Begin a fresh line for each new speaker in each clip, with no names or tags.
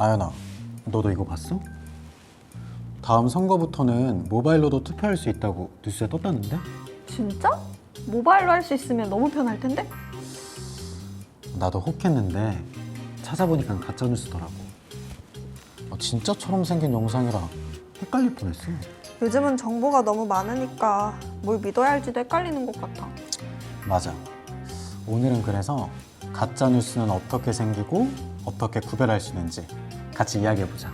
아연아, 너도 이거 봤어? 다음 선거부터는 모바일로도 투표할 수 있다고 뉴스에 떴다는데?
진짜? 모바일로 할 수 있으면 너무 편할 텐데?
나도 혹했는데 찾아보니까 가짜뉴스더라고. 진짜처럼 생긴 영상이라 헷갈릴 뻔했어.
요즘은 정보가 너무 많으니까 뭘 믿어야 할지도 헷갈리는 것 같아.
맞아. 오늘은 그래서 가짜뉴스는 어떻게 생기고 어떻게 구별할 수 있는지 같이 이야기해보자.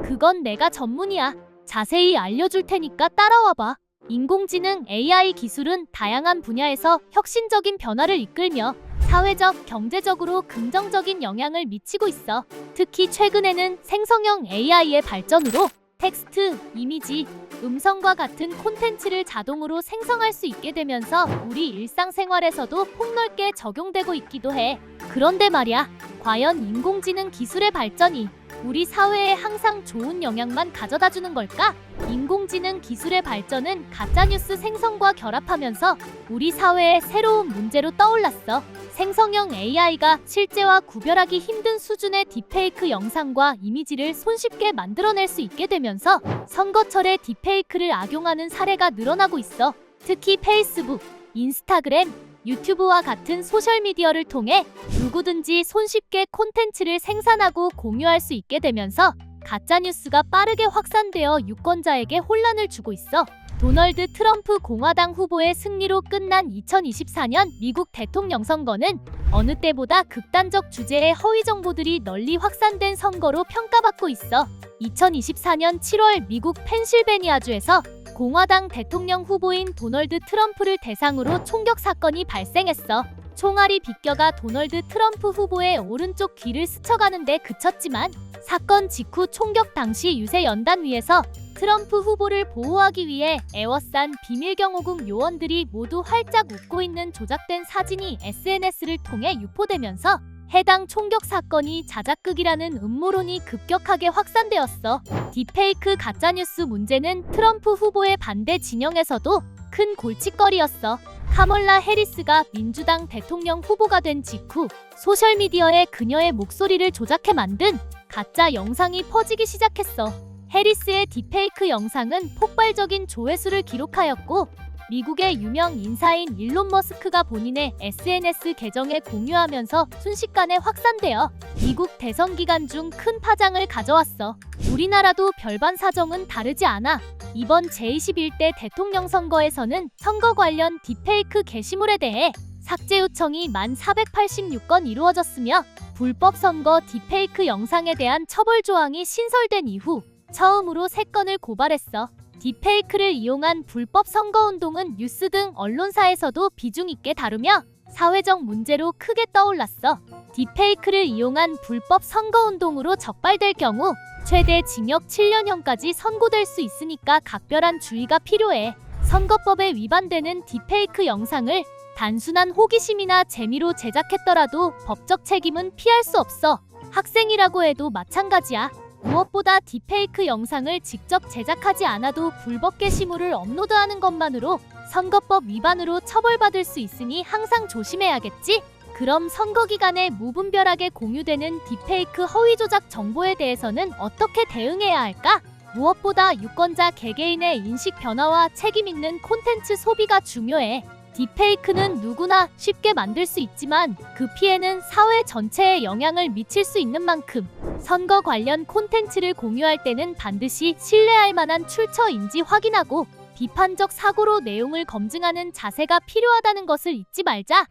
그건 내가 전문이야. 자세히 알려줄 테니까 따라와봐. 인공지능 AI 기술은 다양한 분야에서 혁신적인 변화를 이끌며 사회적, 경제적으로 긍정적인 영향을 미치고 있어. 특히 최근에는 생성형 AI의 발전으로 텍스트, 이미지, 음성과 같은 콘텐츠를 자동으로 생성할 수 있게 되면서 우리 일상생활에서도 폭넓게 적용되고 있기도 해. 그런데 말이야, 과연 인공지능 기술의 발전이 우리 사회에 항상 좋은 영향만 가져다 주는 걸까? 인공지능 기술의 발전은 가짜뉴스 생성과 결합하면서 우리 사회의 새로운 문제로 떠올랐어. 생성형 AI가 실제와 구별하기 힘든 수준의 딥페이크 영상과 이미지를 손쉽게 만들어낼 수 있게 되면서 선거철에 딥페이크를 악용하는 사례가 늘어나고 있어. 특히 페이스북, 인스타그램, 유튜브와 같은 소셜미디어를 통해 누구든지 손쉽게 콘텐츠를 생산하고 공유할 수 있게 되면서 가짜뉴스가 빠르게 확산되어 유권자에게 혼란을 주고 있어. 도널드 트럼프 공화당 후보의 승리로 끝난 2024년 미국 대통령 선거는 어느 때보다 극단적 주제의 허위 정보들이 널리 확산된 선거로 평가받고 있어. 2024년 7월 미국 펜실베니아주에서 공화당 대통령 후보인 도널드 트럼프를 대상으로 총격 사건이 발생했어. 총알이 비껴가 도널드 트럼프 후보의 오른쪽 귀를 스쳐가는데 그쳤지만 사건 직후 총격 당시 유세연단위에서 트럼프 후보를 보호하기 위해 애워싼 비밀경호국 요원들이 모두 활짝 웃고 있는 조작된 사진이 SNS를 통해 유포되면서 해당 총격 사건이 자작극이라는 음모론이 급격하게 확산되었어. 딥페이크 가짜뉴스 문제는 트럼프 후보의 반대 진영에서도 큰 골칫거리였어. 카멀라 해리스가 민주당 대통령 후보가 된 직후 소셜미디어에 그녀의 목소리를 조작해 만든 가짜 영상이 퍼지기 시작했어. 해리스의 딥페이크 영상은 폭발적인 조회수를 기록하였고 미국의 유명 인사인 일론 머스크가 본인의 SNS 계정에 공유하면서 순식간에 확산되어 미국 대선 기간 중 큰 파장을 가져왔어. 우리나라도 별반 사정은 다르지 않아. 이번 제21대 대통령 선거에서는 선거 관련 딥페이크 게시물에 대해 삭제 요청이 1,486건 이루어졌으며 불법 선거 딥페이크 영상에 대한 처벌 조항이 신설된 이후 처음으로 3건을 고발했어. 딥페이크를 이용한 불법 선거운동은 뉴스 등 언론사에서도 비중 있게 다루며 사회적 문제로 크게 떠올랐어. 딥페이크를 이용한 불법 선거운동으로 적발될 경우 최대 징역 7년형까지 선고될 수 있으니까 각별한 주의가 필요해. 선거법에 위반되는 딥페이크 영상을 단순한 호기심이나 재미로 제작했더라도 법적 책임은 피할 수 없어. 학생이라고 해도 마찬가지야. 무엇보다 딥페이크 영상을 직접 제작하지 않아도 불법 게시물을 업로드하는 것만으로 선거법 위반으로 처벌받을 수 있으니 항상 조심해야겠지? 그럼 선거 기간에 무분별하게 공유되는 딥페이크 허위 조작 정보에 대해서는 어떻게 대응해야 할까? 무엇보다 유권자 개개인의 인식 변화와 책임 있는 콘텐츠 소비가 중요해. 딥페이크는 누구나 쉽게 만들 수 있지만 그 피해는 사회 전체에 영향을 미칠 수 있는 만큼 선거 관련 콘텐츠를 공유할 때는 반드시 신뢰할 만한 출처인지 확인하고 비판적 사고로 내용을 검증하는 자세가 필요하다는 것을 잊지 말자.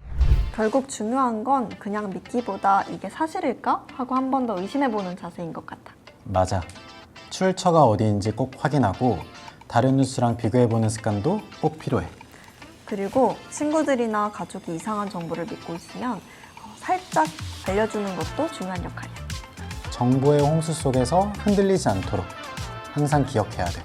결국 중요한 건 그냥 믿기보다 이게 사실일까? 하고 한 번 더 의심해보는 자세인 것 같아.
맞아. 출처가 어디인지 꼭 확인하고 다른 뉴스랑 비교해보는 습관도 꼭 필요해.
그리고 친구들이나 가족이 이상한 정보를 믿고 있으면 살짝 알려주는 것도 중요한 역할이야.
정보의 홍수 속에서 흔들리지 않도록 항상 기억해야 돼.